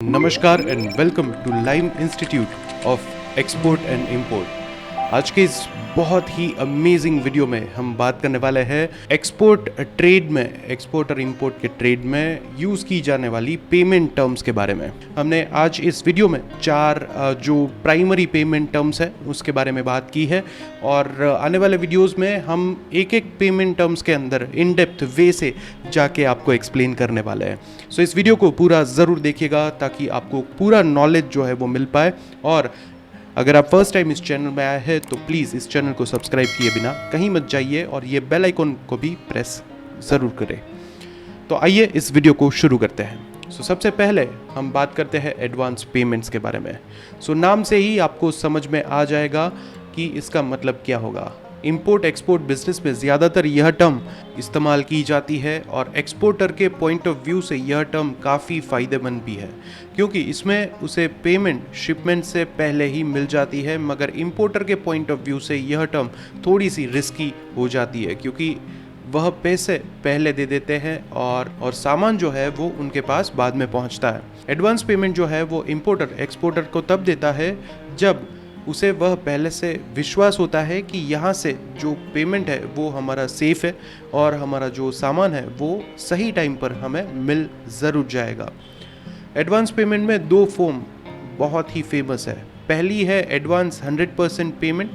नमस्कार and welcome to Lime Institute of Export and Import. आज के इस बहुत ही अमेजिंग वीडियो में हम बात करने वाले हैं एक्सपोर्ट ट्रेड में, एक्सपोर्ट और इंपोर्ट के ट्रेड में यूज़ की जाने वाली पेमेंट टर्म्स के बारे में। हमने आज इस वीडियो में चार जो प्राइमरी पेमेंट टर्म्स है उसके बारे में बात की है और आने वाले वीडियोस में हम एक एक पेमेंट टर्म्स के अंदर इन डेप्थ वे से जाके आपको एक्सप्लेन करने वाले हैं। सो इस वीडियो को पूरा ज़रूर देखिएगा ताकि आपको पूरा नॉलेज जो है वो मिल पाए। और अगर आप फर्स्ट टाइम इस चैनल में आए हैं तो प्लीज़ इस चैनल को सब्सक्राइब किए बिना कहीं मत जाइए और ये बेल आइकन को भी प्रेस ज़रूर करें। तो आइए इस वीडियो को शुरू करते हैं। सबसे पहले हम बात करते हैं एडवांस पेमेंट्स के बारे में। नाम से ही आपको समझ में आ जाएगा कि इसका मतलब क्या होगा। इंपोर्ट एक्सपोर्ट बिजनेस में ज़्यादातर यह टर्म इस्तेमाल की जाती है और एक्सपोर्टर के पॉइंट ऑफ व्यू से यह टर्म काफ़ी फ़ायदेमंद भी है क्योंकि इसमें उसे पेमेंट शिपमेंट से पहले ही मिल जाती है। मगर इंपोर्टर के पॉइंट ऑफ व्यू से यह टर्म थोड़ी सी रिस्की हो जाती है क्योंकि वह पैसे पहले दे देते हैं और सामान जो है वो उनके पास बाद में पहुंचता है। एडवांस पेमेंट जो है वो इंपोर्टर एक्सपोर्टर को तब देता है जब उसे वह पहले से विश्वास होता है कि यहाँ से जो पेमेंट है वो हमारा सेफ़ है और हमारा जो सामान है वो सही टाइम पर हमें मिल ज़रूर जाएगा। एडवांस पेमेंट में दो फॉर्म बहुत ही फेमस है। पहली है एडवांस 100% पेमेंट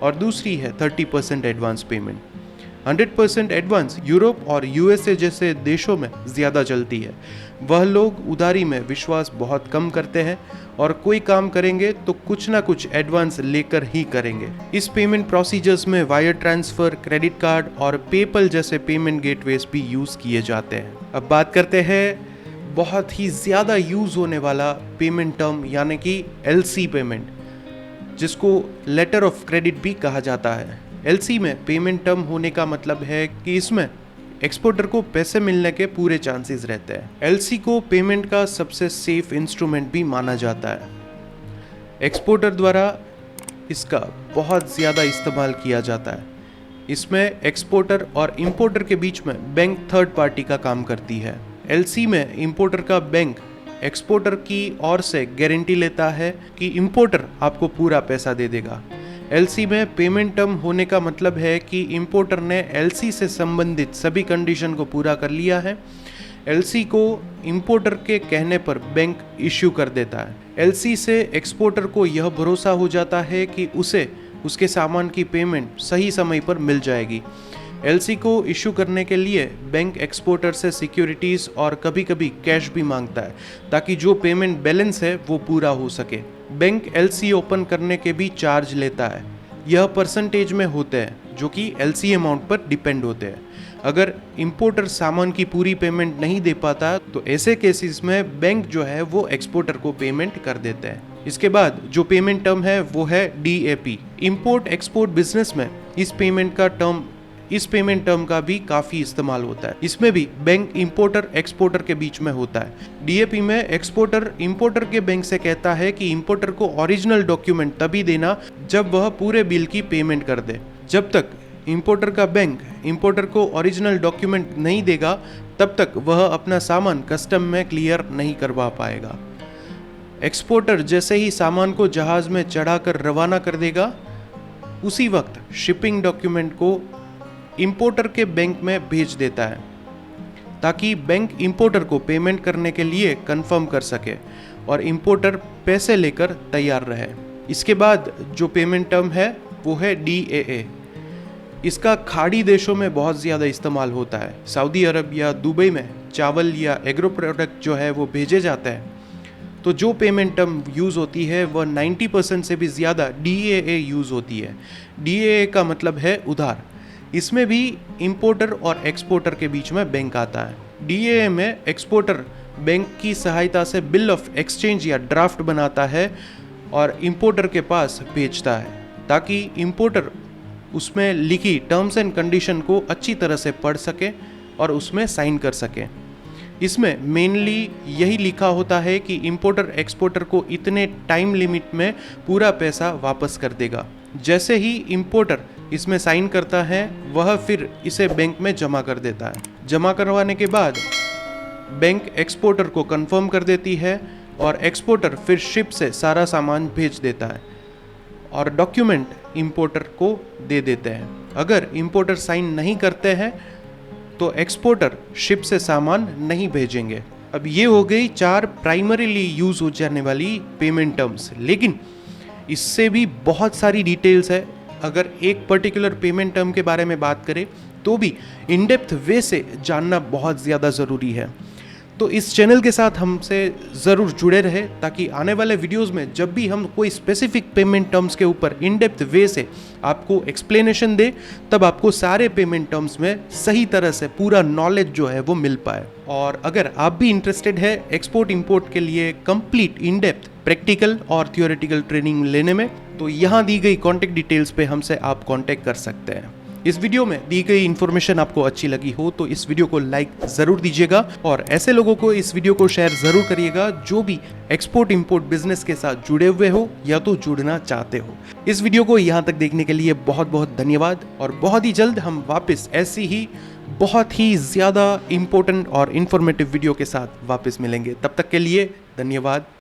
और दूसरी है 30% एडवांस पेमेंट। 100% एडवांस यूरोप और यूएसए जैसे देशों में ज़्यादा चलती है। वह लोग उधारी में विश्वास बहुत कम करते हैं और कोई काम करेंगे तो कुछ ना कुछ एडवांस लेकर ही करेंगे। इस पेमेंट प्रोसीजर्स में वायर ट्रांसफ़र, क्रेडिट कार्ड और पेपल जैसे पेमेंट गेटवेज भी यूज़ किए जाते हैं। अब बात करते हैं बहुत ही ज़्यादा यूज़ होने वाला पेमेंट टर्म यानी कि एलसी पेमेंट, जिसको लेटर ऑफ क्रेडिट भी कहा जाता है। एलसी में पेमेंट टर्म होने का मतलब है कि इसमें एक्सपोर्टर को पैसे मिलने के पूरे चांसेस रहते हैं। एलसी को पेमेंट का सबसे सेफ इंस्ट्रूमेंट भी माना जाता है। एक्सपोर्टर द्वारा इसका बहुत ज़्यादा इस्तेमाल किया जाता है। इसमें एक्सपोर्टर और इंपोर्टर के बीच में बैंक थर्ड पार्टी का काम करती है। एलसी में इंपोर्टर का बैंक एक्सपोर्टर की ओर से गारंटी लेता है कि इंपोर्टर आपको पूरा पैसा दे देगा। एलसी में पेमेंट टर्म होने का मतलब है कि इंपोर्टर ने एलसी से संबंधित सभी कंडीशन को पूरा कर लिया है। एलसी को इंपोर्टर के कहने पर बैंक इश्यू कर देता है। एलसी से एक्सपोर्टर को यह भरोसा हो जाता है कि उसे उसके सामान की पेमेंट सही समय पर मिल जाएगी। एलसी को इशू करने के लिए बैंक एक्सपोर्टर से सिक्योरिटीज़ और कभी कभी कैश भी मांगता है ताकि जो पेमेंट बैलेंस है वो पूरा हो सके। बैंक एलसी ओपन करने के भी चार्ज लेता है। यह परसेंटेज में होते हैं जो कि एलसी अमाउंट पर डिपेंड होते हैं। अगर इंपोर्टर सामान की पूरी पेमेंट नहीं दे पाता तो ऐसे केसेस में बैंक जो है वो एक्सपोर्टर को पेमेंट कर देते हैं। इसके बाद जो पेमेंट टर्म है वो है डीएपी। इंपोर्ट एक्सपोर्ट बिजनेस में इस पेमेंट टर्म का भी काफ़ी इस्तेमाल होता है। इसमें भी बैंक इंपोर्टर एक्सपोर्टर के बीच में होता है। डीएपी में एक्सपोर्टर इंपोर्टर के बैंक से कहता है कि इंपोर्टर को ओरिजिनल डॉक्यूमेंट तभी देना जब वह पूरे बिल की पेमेंट कर दे। जब तक इंपोर्टर का बैंक इंपोर्टर को ओरिजिनल डॉक्यूमेंट नहीं देगा तब तक वह अपना सामान कस्टम में क्लियर नहीं करवा पाएगा। एक्सपोर्टर जैसे ही सामान को जहाज़ में चढ़ाकर रवाना कर देगा उसी वक्त शिपिंग डॉक्यूमेंट को इंपोर्टर के बैंक में भेज देता है ताकि बैंक इंपोर्टर को पेमेंट करने के लिए कंफर्म कर सके और इंपोर्टर पैसे लेकर तैयार रहे। इसके बाद जो पेमेंट टर्म है वो है डीएए। इसका खाड़ी देशों में बहुत ज़्यादा इस्तेमाल होता है। सऊदी अरब या दुबई में चावल या एग्रो प्रोडक्ट जो है वो भेजे जाते हैं तो जो पेमेंट टर्म यूज़ होती है वह 90% से भी ज़्यादा डीएए यूज़ होती है। डीएए का मतलब है उधार। इसमें भी इंपोर्टर और एक्सपोर्टर के बीच में बैंक आता है। डीएए में एक्सपोर्टर बैंक की सहायता से बिल ऑफ एक्सचेंज या ड्राफ्ट बनाता है और इंपोर्टर के पास भेजता है ताकि इंपोर्टर उसमें लिखी टर्म्स एंड कंडीशन को अच्छी तरह से पढ़ सके और उसमें साइन कर सके। इसमें मेनली यही लिखा होता है कि इंपोर्टर एक्सपोर्टर को इतने टाइम लिमिट में पूरा पैसा वापस कर देगा। जैसे ही इंपोर्टर इसमें साइन करता है वह फिर इसे बैंक में जमा कर देता है। जमा करवाने के बाद बैंक एक्सपोर्टर को कंफर्म कर देती है और एक्सपोर्टर फिर शिप से सारा सामान भेज देता है और डॉक्यूमेंट इंपोर्टर को दे देते हैं। अगर इंपोर्टर साइन नहीं करते हैं तो एक्सपोर्टर शिप से सामान नहीं भेजेंगे। अब ये हो गई 4 प्राइमरीली यूज़ हो जाने वाली पेमेंट टर्म्स, लेकिन इससे भी बहुत सारी डिटेल्स है। अगर एक पर्टिकुलर पेमेंट टर्म के बारे में बात करें तो भी इन डेप्थ वे से जानना बहुत ज़्यादा ज़रूरी है। तो इस चैनल के साथ हमसे ज़रूर जुड़े रहे ताकि आने वाले वीडियोस में जब भी हम कोई स्पेसिफिक पेमेंट टर्म्स के ऊपर इन डेप्थ वे से आपको एक्सप्लेनेशन दे, तब आपको सारे पेमेंट टर्म्स में सही तरह से पूरा नॉलेज जो है वो मिल पाए। और अगर आप भी इंटरेस्टेड है एक्सपोर्ट इंपोर्ट के लिए कंप्लीट इन डेप्थ प्रैक्टिकल और थियोरेटिकल ट्रेनिंग लेने में, तो यहाँ दी गई कॉन्टेक्ट डिटेल्स पे हमसे आप कॉन्टेक्ट कर सकते हैं। इस वीडियो में दी गई इन्फॉर्मेशन आपको अच्छी लगी हो तो इस वीडियो को लाइक ज़रूर दीजिएगा और ऐसे लोगों को इस वीडियो को शेयर ज़रूर करिएगा जो भी एक्सपोर्ट इंपोर्ट बिजनेस के साथ जुड़े हुए हो या तो जुड़ना चाहते हो। इस वीडियो को यहाँ तक देखने के लिए बहुत बहुत धन्यवाद और बहुत ही जल्द हम वापस ऐसी ही बहुत ही ज़्यादा इम्पोर्टेंट और इन्फॉर्मेटिव वीडियो के साथ वापस मिलेंगे। तब तक के लिए धन्यवाद।